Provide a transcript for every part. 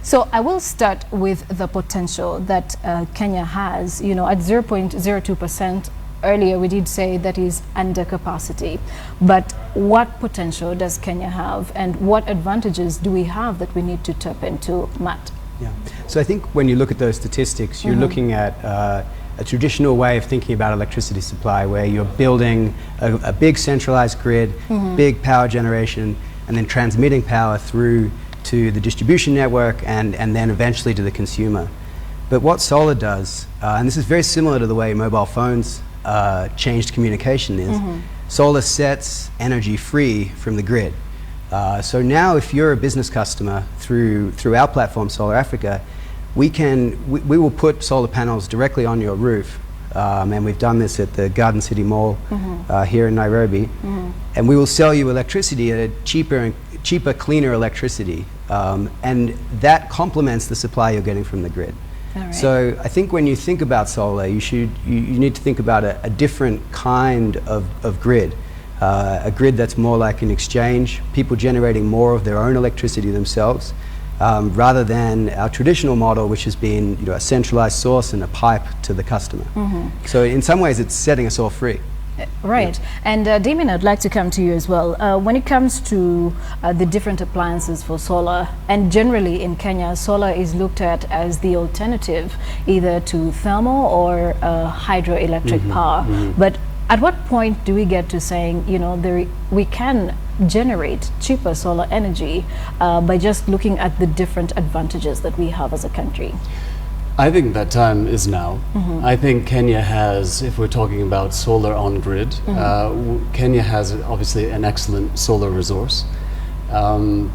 So I will start with the potential that Kenya has, you know, at 0.02%. Earlier we did say that is under capacity, but what potential does Kenya have and what advantages do we have that we need to tap into, Matt? Yeah, so I think when you look at those statistics, you're looking at a traditional way of thinking about electricity supply where you're building a big centralized grid, big power generation, and then transmitting power through to the distribution network and then eventually to the consumer. But what solar does, and this is very similar to the way mobile phones changed communication is, solar sets energy free from the grid. So now if you're a business customer through our platform, Solar Africa, we will put solar panels directly on your roof. And we've done this at the Garden City Mall here in Nairobi. And we will sell you electricity at a cheaper, cleaner electricity. And that complements the supply you're getting from the grid. Right. So I think when you think about solar, you need to think about a different kind of grid. A grid that's more like an exchange, people generating more of their own electricity themselves, rather than our traditional model, which has been, you know, a centralized source and a pipe to the customer. So in some ways it's setting us all free. Right. And Damien, I'd like to come to you as well. When it comes to the different appliances for solar, and generally in Kenya, solar is looked at as the alternative either to thermal or hydroelectric power. But at what point do we get to saying, you know, we can generate cheaper solar energy by just looking at the different advantages that we have as a country? I think that time is now. I think Kenya has, if we're talking about solar on grid, Kenya has obviously an excellent solar resource.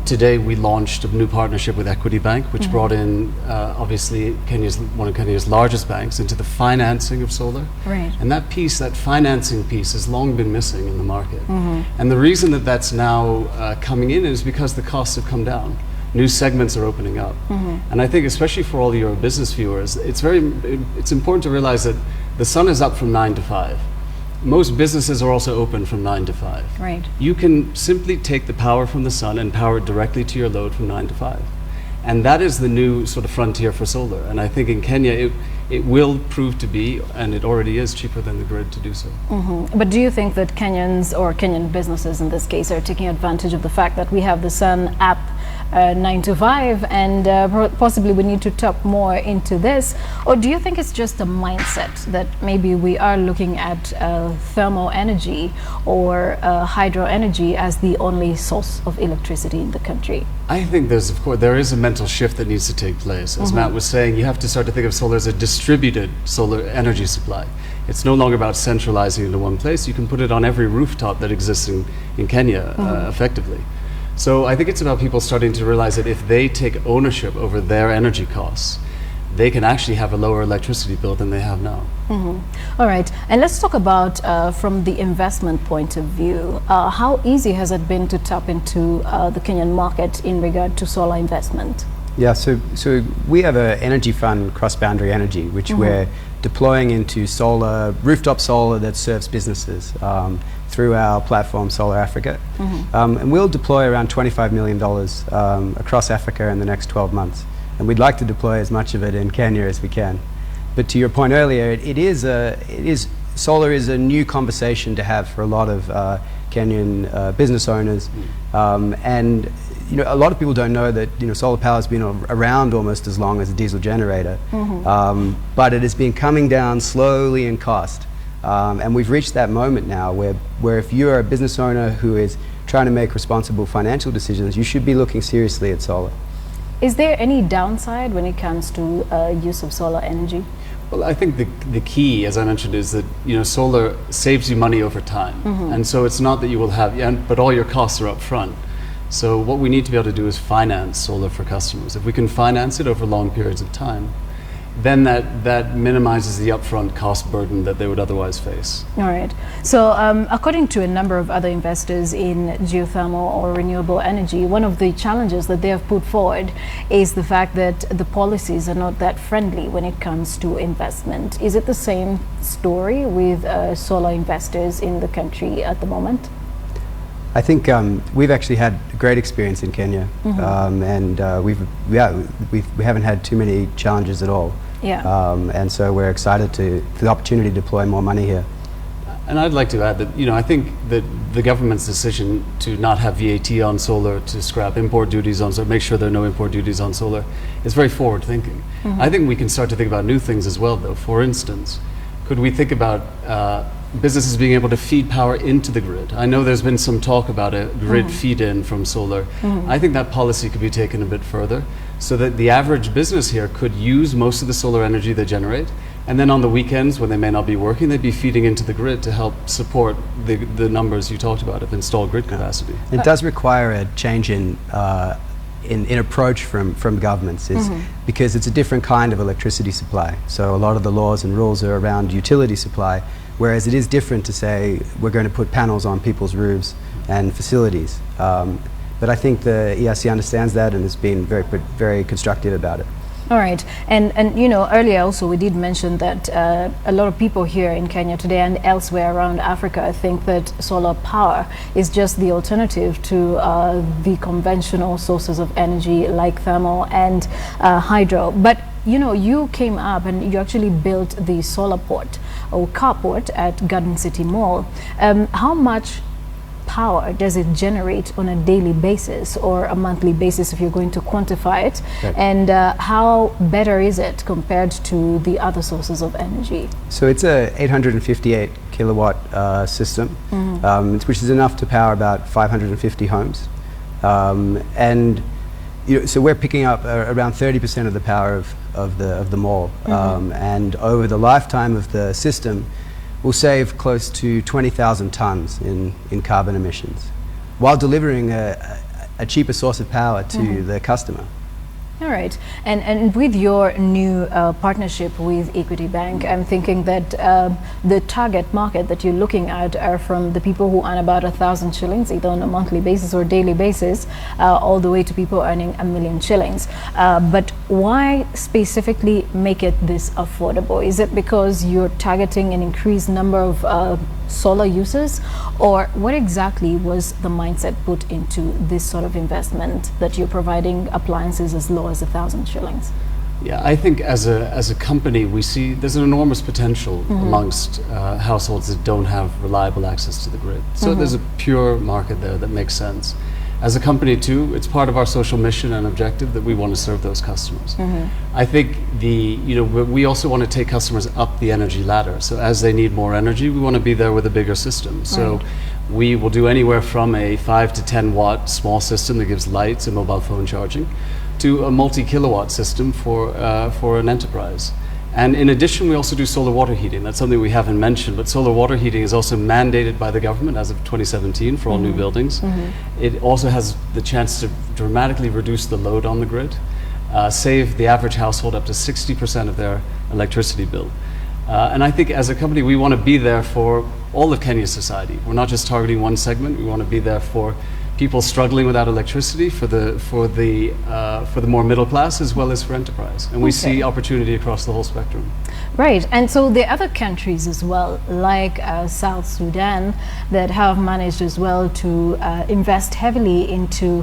Today we launched a new partnership with Equity Bank, which brought in obviously one of Kenya's largest banks into the financing of solar. Right. And that financing piece has long been missing in the market. And the reason that that's now coming in is because the costs have come down. New segments are opening up. And I think especially for all your business viewers, it's important to realize that the sun is up from 9 to 5. Most businesses are also open from 9 to 5. Right. You can simply take the power from the sun and power it directly to your load from 9 to 5. And that is the new sort of frontier for solar. And I think in Kenya it will prove to be, and it already is, cheaper than the grid to do so. But do you think that Kenyans, or Kenyan businesses in this case, are taking advantage of the fact that we have the sun app 9 to 5 and possibly we need to tap more into this? Or do you think it's just a mindset that maybe we are looking at thermal energy or hydro energy as the only source of electricity in the country? I think there is a mental shift that needs to take place. As Matt was saying, you have to start to think of solar as a distributed solar energy supply. It's no longer about centralizing it into one place. You can put it on every rooftop that exists in Kenya effectively. So I think it's about people starting to realize that if they take ownership over their energy costs, they can actually have a lower electricity bill than they have now. All right, and let's talk about from the investment point of view. How easy has it been to tap into the Kenyan market in regard to solar investment? Yeah, so we have an energy fund, Cross Boundary Energy, which we're deploying into solar, rooftop solar that serves businesses through our platform, Solar Africa. And we'll deploy around $25 million across Africa in the next 12 months. And we'd like to deploy as much of it in Kenya as we can. But to your point earlier, solar is a new conversation to have for a lot of Kenyan business owners. And you know, a lot of people don't know that, you know, solar power has been around almost as long as a diesel generator, but it has been coming down slowly in cost. And we've reached that moment now where if you're a business owner who is trying to make responsible financial decisions, you should be looking seriously at solar. Is there any downside when it comes to use of solar energy? Well, I think the key, as I mentioned, is that, you know, solar saves you money over time. And so it's not that you will have, but all your costs are up front. So what we need to be able to do is finance solar for customers. If we can finance it over long periods of time, then that minimizes the upfront cost burden that they would otherwise face. All right. So according to a number of other investors in geothermal or renewable energy, one of the challenges that they have put forward is the fact that the policies are not that friendly when it comes to investment. Is it the same story with solar investors in the country at the moment? I think we've actually had a great experience in Kenya, and we haven't had too many challenges at all. Yeah. And so we're excited for the opportunity to deploy more money here. And I'd like to add that, I think that the government's decision to not have VAT on solar, to scrap import duties on solar, make sure there are no import duties on solar, is very forward thinking. I think we can start to think about new things as well, though. For instance, could we think about businesses being able to feed power into the grid? I know there's been some talk about a grid feed-in from solar. I think that policy could be taken a bit further so that the average business here could use most of the solar energy they generate, and then on the weekends when they may not be working, they'd be feeding into the grid to help support the numbers you talked about of installed grid capacity. It does require a change in approach from governments, because it's a different kind of electricity supply. So a lot of the laws and rules are around utility supply, whereas it is different to say we're going to put panels on people's roofs and facilities. But I think the ERC understands that and has been very constructive about it. All right, and earlier also we did mention that a lot of people here in Kenya today and elsewhere around Africa think that solar power is just the alternative to the conventional sources of energy like thermal and hydro. But you came up and you actually built the solar port or carport at Garden City Mall. How much power does it generate on a daily basis or a monthly basis if you're going to quantify it? Right. And how better is it compared to the other sources of energy? So it's a 858 kilowatt system, which is enough to power about 550 homes. And so we're picking up around 30% of the power of the mall. And over the lifetime of the system, we'll save close to 20,000 tons in carbon emissions, while delivering a cheaper source of power to the customer. All right, and with your new partnership with Equity Bank, I'm thinking that the target market that you're looking at are from the people who earn about 1,000 shillings, either on a monthly basis or daily basis, all the way to people earning 1 million shillings. But why specifically make it this affordable? Is it because you're targeting an increased number of solar users, or what exactly was the mindset put into this sort of investment that you're providing appliances as low as 1,000 shillings? Yeah, I think as a company we see there's an enormous potential amongst households that don't have reliable access to the grid. So there's a pure market there that makes sense. As a company too, it's part of our social mission and objective that we want to serve those customers. I think we also want to take customers up the energy ladder. So as they need more energy, we want to be there with a bigger system. So we will do anywhere from a 5 to 10 watt small system that gives lights and mobile phone charging to a multi-kilowatt system for an enterprise. And in addition, we also do solar water heating. That's something we haven't mentioned, but solar water heating is also mandated by the government as of 2017 for all new buildings. It also has the chance to dramatically reduce the load on the grid, save the average household up to 60% of their electricity bill. And I think as a company, we want to be there for all of Kenya's society. We're not just targeting one segment. We want to be there for people struggling without electricity, for the more middle class, as well as for enterprise. And we see opportunity across the whole spectrum. Right, and so there are other countries as well, like South Sudan, that have managed as well to invest heavily into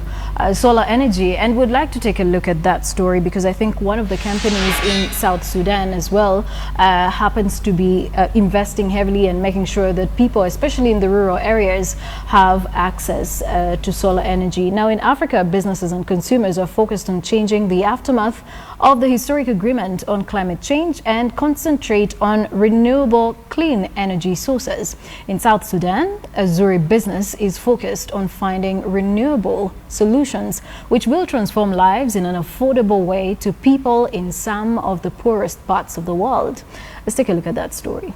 solar energy, and would like to take a look at that story, because I think one of the companies in South Sudan as well happens to be investing heavily and making sure that people, especially in the rural areas, have access to solar energy. Now in Africa, businesses and consumers are focused on changing the aftermath of the historic agreement on climate change and concentrate on renewable clean energy sources. In South Sudan, Azuri Business is focused on finding renewable solutions which will transform lives in an affordable way to people in some of the poorest parts of the world. Let's take a look at that story.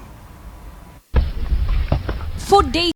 For days